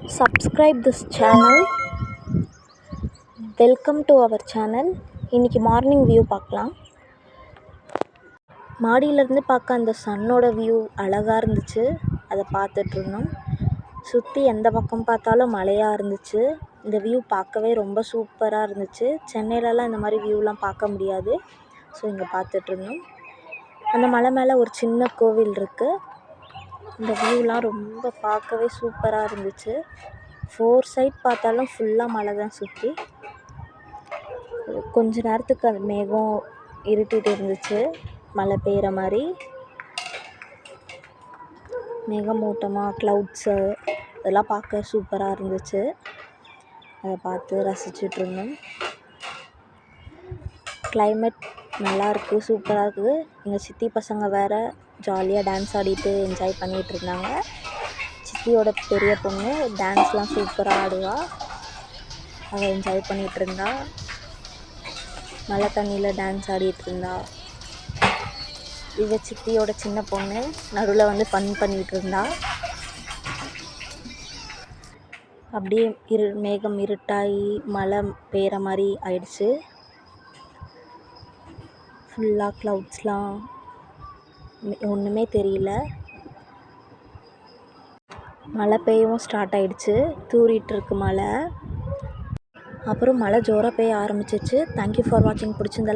subscribe this channel. Welcome to our channel. இன்றைக்கி morning view பார்க்கலாம். மாடியிலேருந்து பார்க்க அந்த சன்னோட வியூ அழகாக இருந்துச்சு. அதை பார்த்துட்ருந்தோம். சுற்றி எந்த பக்கம் பார்த்தாலும் மலையாக இருந்துச்சு. இந்த வியூ பார்க்கவே ரொம்ப சூப்பராக இருந்துச்சு. சென்னையிலலாம் இந்த மாதிரி வியூலாம் பார்க்க முடியாது. ஸோ இங்கே பார்த்துட்ருந்தோம். அந்த மலை மேலே ஒரு சின்ன கோவில் இருக்குது. இந்த வியூலாம் ரொம்ப பார்க்கவே சூப்பராக இருந்துச்சு. 4 சைட் பார்த்தாலும் ஃபுல்லாக மலை தான் சுற்றி. கொஞ்ச நேரத்துக்கு அது மேகம் இருட்டிட்டு இருந்துச்சு, மழை பெய்கிற மாதிரி. மேகமூட்டமாக க்ளவுட்ஸு இதெல்லாம் பார்க்க சூப்பராக இருந்துச்சு. அதை பார்த்து ரசிச்சுட்ருந்தோம். கிளைமேட் நல்லாயிருக்கு, சூப்பராக இருக்குது. எங்கள் சித்தி பசங்க வேறு ஜாலியாக டான்ஸ் ஆடிட்டு என்ஜாய் பண்ணிகிட்டு இருந்தாங்க. சித்தியோட பெரிய பொண்ணு டான்ஸ்லாம் சூப்பராக ஆடுவா. அவள் என்ஜாய் பண்ணிகிட்டு இருந்தா. மழை தண்ணியில் டான்ஸ் ஆடிட்டு இருந்தா. இவ சித்தியோட சின்ன பொண்ணு நடுவில் வந்து ஃபன் பண்ணிகிட்டு இருந்தா. அப்படியே மேகம் இருட்டாகி மழை பெய்கிற மாதிரி ஆயிடுச்சு. ஃபுல்லாக க்ளவுட்ஸ்லாம் ஒன்றுமே தெரியல. மழை பெய்யவும் ஸ்டார்ட் ஆகிடுச்சு. தூறிட்டுருக்கு மழை. அப்புறம் மழை ஜோராக பெய்ய ஆரம்பிச்சிச்சு. தேங்க்யூ ஃபார் வாட்சிங். பிடிச்சிருந்தா